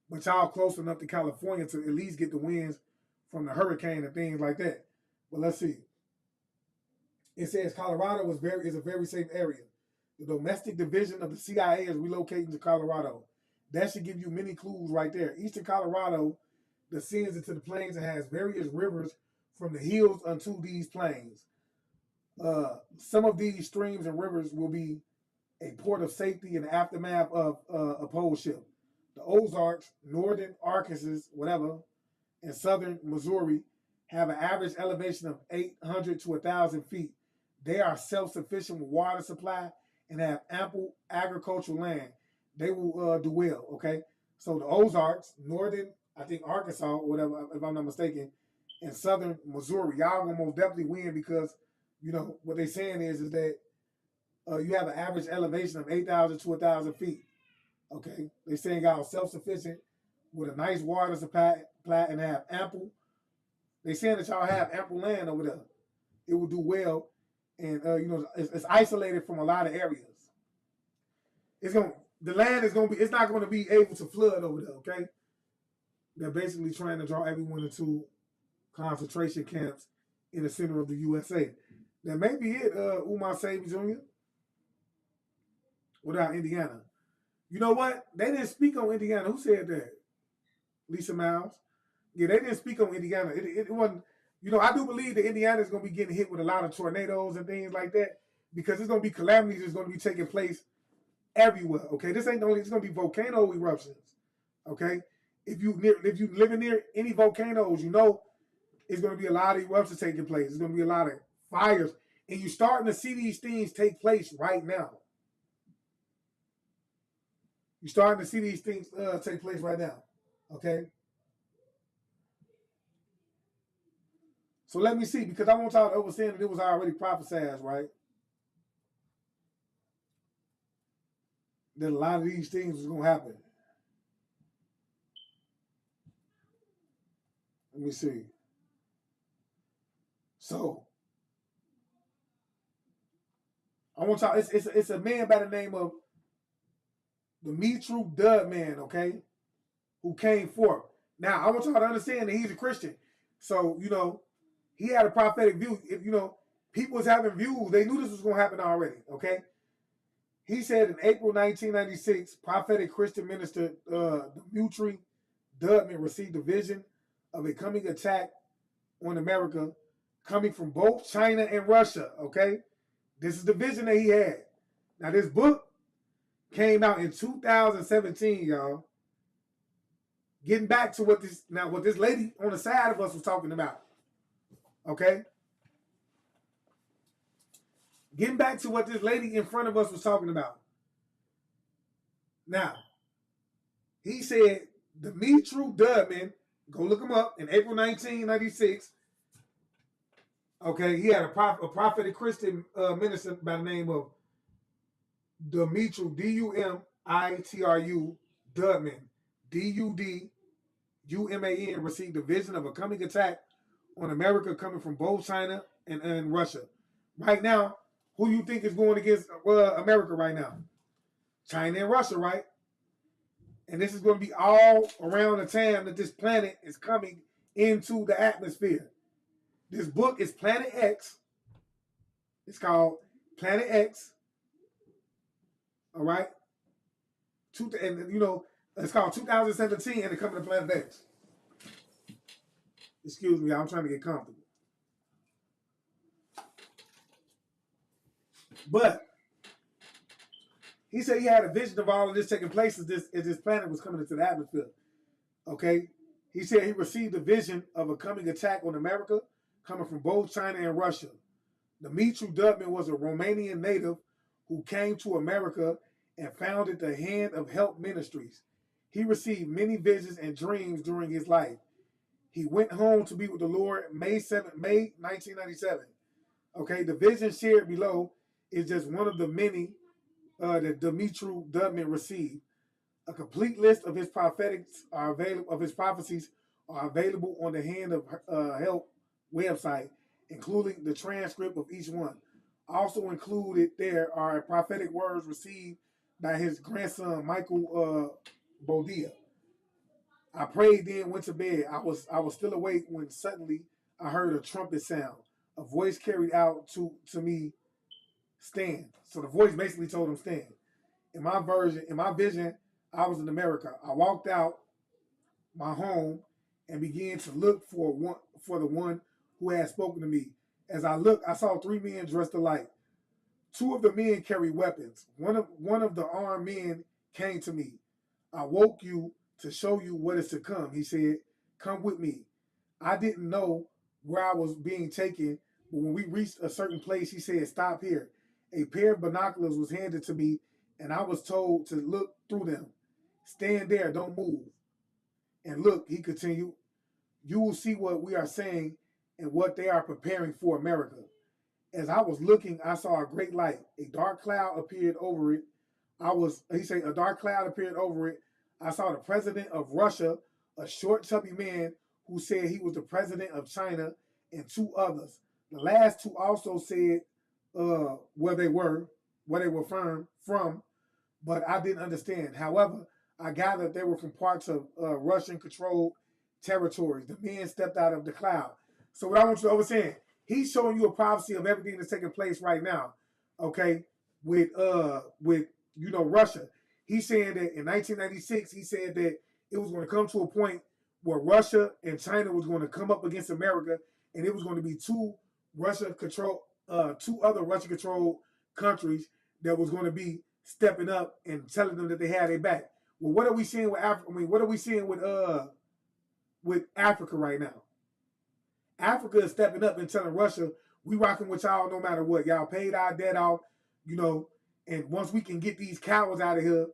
but y'all close enough to California to at least get the winds from the hurricane and things like that. But let's see. It says Colorado is a very safe area. The domestic division of the CIA is relocating to Colorado. That should give you many clues right there. Eastern Colorado descends into the plains and has various rivers from the hills unto these plains. Some of these streams and rivers will be a port of safety in the aftermath of a pole shift. The Ozarks, northern Arkansas, whatever, and southern Missouri have an average elevation of 800 to 1,000 feet. They are self-sufficient with water supply and have ample agricultural land. They will do well, okay? So the Ozarks, northern, I think Arkansas, whatever, if I'm not mistaken, and southern Missouri, y'all gonna most definitely win, because, what they're saying is that you have an average elevation of 8,000 to 1,000 feet, okay? They're saying y'all self-sufficient with a nice water supply and have ample. They're saying that y'all have ample land over there. It will do well. And it's isolated from a lot of areas. The land is it's not gonna be able to flood over there, okay? They're basically trying to draw everyone into concentration camps in the center of the USA. That may be it, Umar Sabi Jr. Without Indiana. You know what? They didn't speak on Indiana. Who said that? Lisa Miles. Yeah, they didn't speak on Indiana. It wasn't. I do believe that Indiana is going to be getting hit with a lot of tornadoes and things like that, because it's going to be calamities that's going to be taking place everywhere. Okay, it's going to be volcano eruptions. Okay, if you living near any volcanoes, it's going to be a lot of eruptions taking place. It's going to be a lot of fires, and you're starting to see these things take place right now. You're starting to see these things take place right now. Okay. So let me see, because I want y'all to understand that it was already prophesied, right? That a lot of these things was going to happen. Let me see. So I want y'all. It's a man by the name of the Dimitru Dubman, okay, who came forth. Now I want y'all to understand that he's a Christian. So he had a prophetic view. If people was having views, they knew this was going to happen already. Okay. He said in April 1996, prophetic Christian minister Dimitri Dubman received a vision of a coming attack on America coming from both China and Russia, okay? This is the vision that he had. Now, this book came out in 2017, y'all. Getting back to what this lady on the side of us was talking about, okay? Getting back to what this lady in front of us was talking about. Now, he said, Dimitru Dubman, go look him up, in April 1996, okay, he had a prophetic Christian minister by the name of Dimitru, Dumitru Dubman, Duduman, received a vision of a coming attack on America coming from both China and Russia. Right now, who you think is going against America right now? China and Russia, right? And this is going to be all around the time that this planet is coming into the atmosphere. This book is Planet X. It's called Planet X. All right? It's called 2017 and it's coming to Planet X. Excuse me, I'm trying to get comfortable. But he said he had a vision of all of this taking place as this planet was coming into the atmosphere. Okay? He said he received a vision of a coming attack on America coming from both China and Russia. Dimitru Dubman was a Romanian native who came to America and founded the Hand of Help Ministries. He received many visions and dreams during his life. He went home to be with the Lord May 1997. Okay, the vision shared below is just one of the many that Dimitru Dubman received. A complete list of his prophecies are available on the Hand of Help website, including the transcript of each one. Also included there are prophetic words received by his grandson Michael Bodia. I prayed, then went to bed. I was still awake when suddenly I heard a trumpet sound. A voice carried out to me, stand. So the voice basically told him stand. In my vision, I was in America. I walked out my home and began to look for the one who had spoken to me. As I looked, I saw three men dressed alike. Two of the men carried weapons. One of the armed men came to me. I woke you to show you what is to come. He said, come with me. I didn't know where I was being taken, but when we reached a certain place, he said, stop here. A pair of binoculars was handed to me, and I was told to look through them. Stand there, don't move. And look, he continued, you will see what we are saying and what they are preparing for America. As I was looking, I saw a great light. A dark cloud appeared over it. A dark cloud appeared over it. I saw the president of Russia, a short, chubby man who said he was the president of China, and two others. The last two also said where they were from, but I didn't understand. However, I gathered they were from parts of Russian-controlled territories. The men stepped out of the cloud. So what I want you to understand, he's showing you a prophecy of everything that's taking place right now, okay, with Russia. He's saying that in 1996, he said that it was going to come to a point where Russia and China was going to come up against America, and it was going to be two other Russian-controlled countries that was going to be stepping up and telling them that they had their back. Well, what are we seeing with Africa? I mean, what are we seeing with Africa right now? Africa is stepping up and telling Russia, we rocking with y'all no matter what. Y'all paid our debt off, and once we can get these cowards out of here,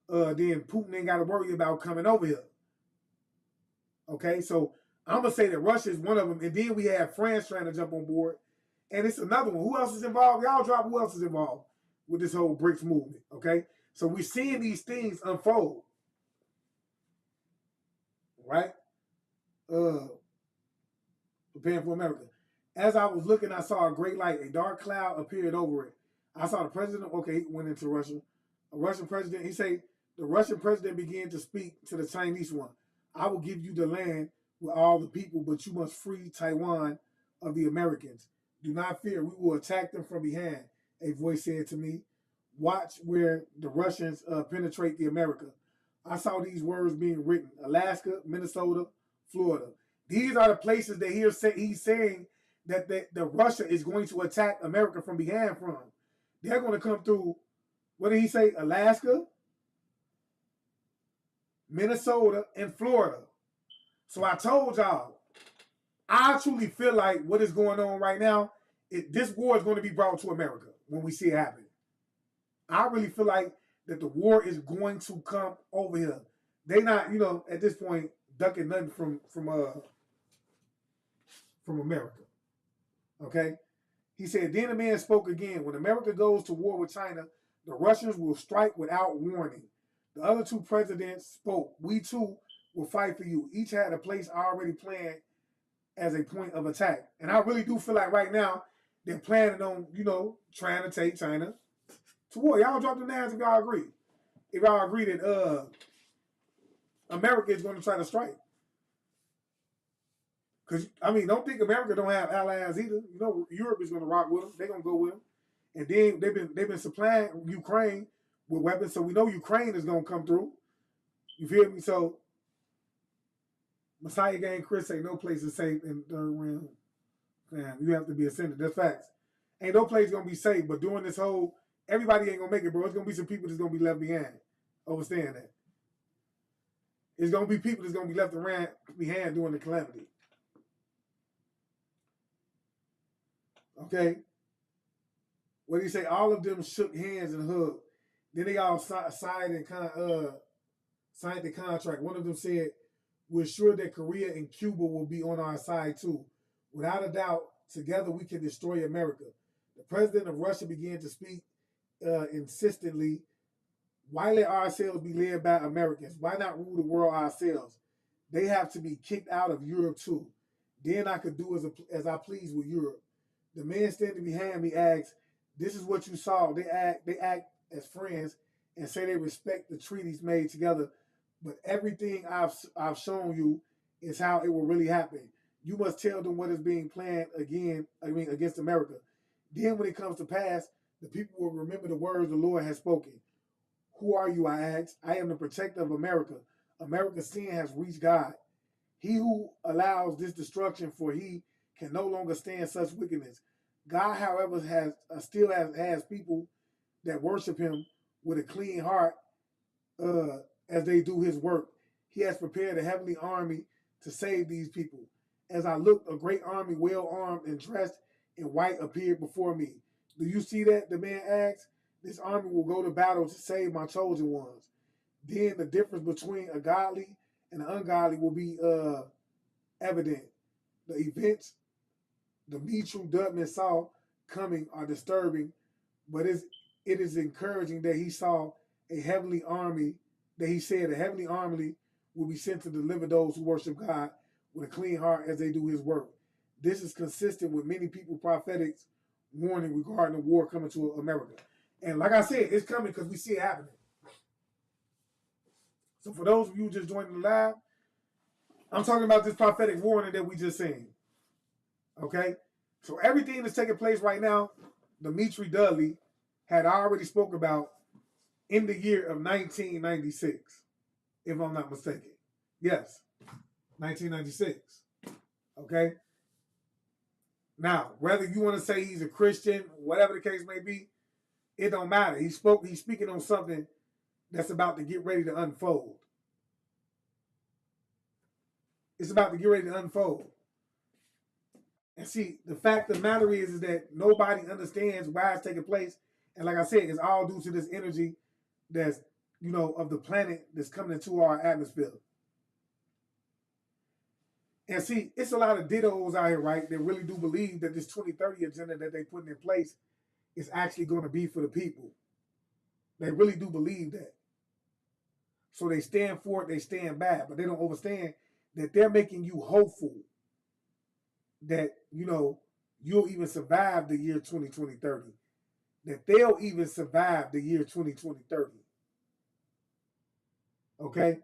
then Putin ain't got to worry about coming over here. Okay, so I'm going to say that Russia is one of them, and then we have France trying to jump on board, and it's another one. Who else is involved? Y'all drop who else is involved with this whole BRICS movement, okay? So we're seeing these things unfold, right? preparing for America. As I was looking, I saw a great light. A dark cloud appeared over it. I saw the president. Okay, he went into Russia. A Russian president. He said the Russian president began to speak to the Chinese one. I will give you the land with all the people, but you must free Taiwan of the Americans. Do not fear. We will attack them from behind. A voice said to me, watch where the Russians penetrate the America. I saw these words being written. Alaska, Minnesota, Florida. These are the places that he's saying that the Russia is going to attack America from behind from. They're going to come through, what did he say? Alaska, Minnesota, and Florida. So I told y'all, I truly feel like what is going on right now, this war is going to be brought to America when we see it happen. I really feel like that the war is going to come over here. They not, at this point, ducking nothing from America. Okay? He said, then the man spoke again. When America goes to war with China, the Russians will strike without warning. The other two presidents spoke. We too will fight for you. Each had a place already planned as a point of attack. And I really do feel like right now they're planning on, trying to take China to war. Y'all drop the names if y'all agree. If y'all agree that America is going to try to strike. Because, don't think America don't have allies either. Europe is going to rock with them. They're going to go with them. And then they've been supplying Ukraine with weapons, so we know Ukraine is going to come through. You feel me? So, Messiah Gang Chris say no place is safe in the third round. Man, you have to be ascended. That's facts. Ain't no place going to be safe, but during this whole, everybody ain't going to make it, bro. It's going to be some people that's going to be left behind. Understand that. It's going to be people that's going to be left behind during the calamity. Okay? What did he say? All of them shook hands and hugged. Then they all signed the contract. One of them said, we're sure that Korea and Cuba will be on our side too. Without a doubt, together we can destroy America. The president of Russia began to speak insistently. Why let ourselves be led by Americans? Why not rule the world ourselves? They have to be kicked out of Europe too. Then I could do as I please with Europe. The man standing behind me asks, this is what you saw. They act as friends and say they respect the treaties made together, but everything I've shown you is how it will really happen. You must tell them what is being planned against America. Then when it comes to pass, the people will remember the words the Lord has spoken. Who are you, I asked. I am the protector of America. America's sin has reached God. He who allows this destruction, for he can no longer stand such wickedness. God, however, still has people that worship him with a clean heart as they do his work. He has prepared a heavenly army to save these people. As I looked, a great army, well armed and dressed in white, appeared before me. Do you see that? The man asked. This army will go to battle to save my chosen ones. Then the difference between a godly and an ungodly will be evident. The events Dimitri Dutman saw coming are disturbing, but it is encouraging that he saw a heavenly army, that he said a heavenly army will be sent to deliver those who worship God with a clean heart as they do his work. This is consistent with many people prophetic warning regarding the war coming to America. And like I said, it's coming because we see it happening. So for those of you just joining the live, I'm talking about this prophetic warning that we just seen. Okay? So everything that's taking place right now, Dimitri Dudley had already spoke about in the year of 1996, if I'm not mistaken. Yes, 1996. Okay? Now, whether you want to say he's a Christian, whatever the case may be, it don't matter. He's speaking on something that's about to get ready to unfold. It's about to get ready to unfold. And see, the fact of the matter is that nobody understands why it's taking place. And like I said, it's all due to this energy that's, of the planet that's coming into our atmosphere. And see, it's a lot of dittos out here, right, that really do believe that this 2030 agenda that they're putting in place is actually going to be for the people. They really do believe that. So they stand for it, they stand by, but they don't understand that they're making you hopeful. that, you'll even survive the year 2020-30. That they'll even survive the year 2020-30. Okay?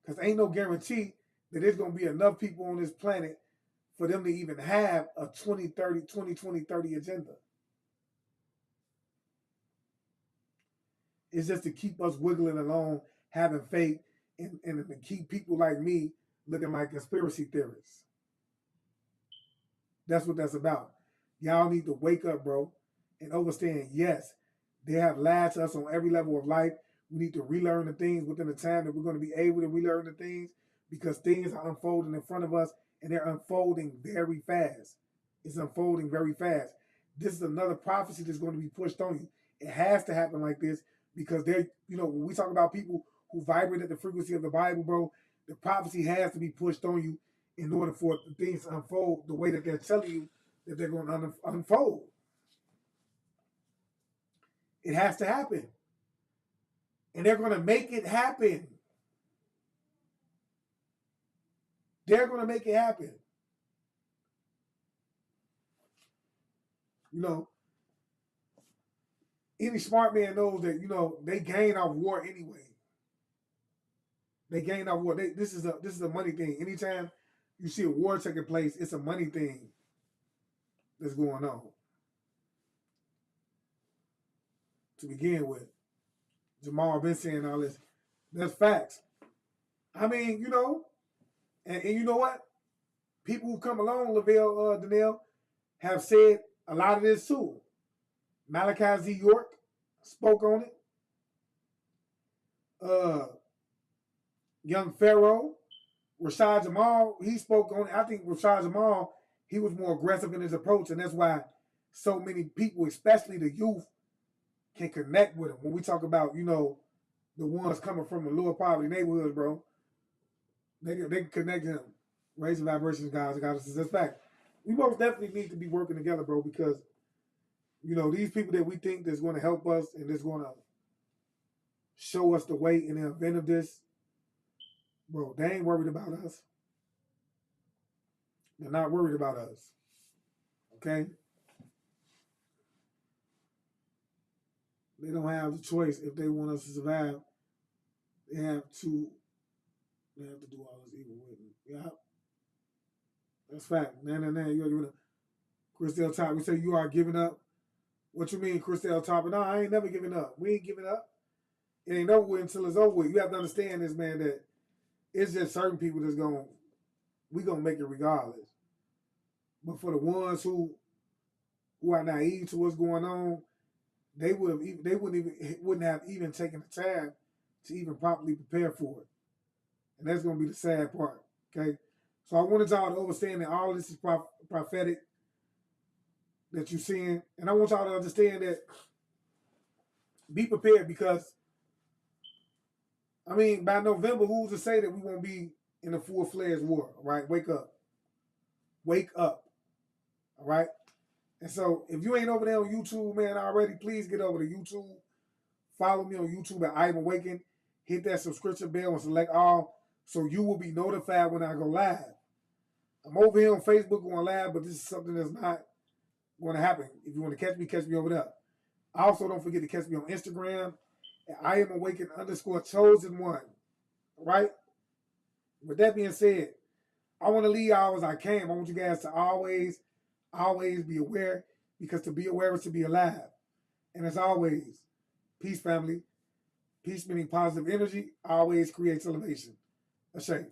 Because ain't no guarantee that there's going to be enough people on this planet for them to even have a 2020-30 agenda. It's just to keep us wiggling along, having faith, and to keep people like me looking like conspiracy theorists. That's what that's about. Y'all need to wake up, bro, and understand, yes, they have lied to us on every level of life. We need to relearn the things within the time that we're going to be able to relearn the things, because things are unfolding in front of us, and they're unfolding very fast. It's unfolding very fast. This is another prophecy that's going to be pushed on you. It has to happen like this, because they're, when we talk about people who vibrate at the frequency of the Bible, bro, the prophecy has to be pushed on you in order for the things to unfold the way that they're telling you that they're going to unfold. It has to happen. And they're going to make it happen. They're going to make it happen. Any smart man knows that, they gain off war anyway. They gain off war. This is a money thing. Anytime you see a war taking place, it's a money thing that's going on. To begin with, Jamal been saying all this. That's facts. I mean, and you know what? People who come along, Lavelle, Danielle, have said a lot of this too. Malachi Z. York spoke on it. Young Pharaoh, Rashad Jamal, he spoke on it. I think Rashad Jamal, he was more aggressive in his approach, and that's why so many people, especially the youth, can connect with him. When we talk about, the ones coming from the lower poverty neighborhoods, bro, they can connect him. Raising vibrations, guys, that's fact. We most definitely need to be working together, bro, because, these people that we think that's going to help us and that's going to show us the way in the event of this, bro, they ain't worried about us. They're not worried about us. Okay? They don't have the choice if they want us to survive. They have to do all this evil with them. Yeah. That's fact. Nah. You are giving up. Christelle Top, we say you are giving up. What you mean, Christelle Top? No, I ain't never giving up. We ain't giving up. It ain't over with until it's over with. You have to understand this, man, that it's just certain people that's we gonna make it regardless. But for the ones who are naive to what's going on, they wouldn't have even taken the time to even properly prepare for it. And that's gonna be the sad part. Okay? So I wanted y'all to understand that all this is prophetic that you're seeing. And I want y'all to understand that be prepared, because by November, who's to say that we won't be in a full-fledged war, right? Wake up. Wake up. All right? And so if you ain't over there on YouTube, man, already, please get over to YouTube. Follow me on YouTube at I Am Awakened. Hit that subscription bell and select all, so you will be notified when I go live. I'm over here on Facebook going live, but this is something that's not going to happen. If you want to catch me over there. Also, don't forget to catch me on Instagram at I Am Awakened _chosen one. All right? With that being said, I want to leave y'all as I came. I want you guys to always be aware, because to be aware is to be alive. And as always, peace, family. Peace meaning positive energy always creates elevation. Ashay.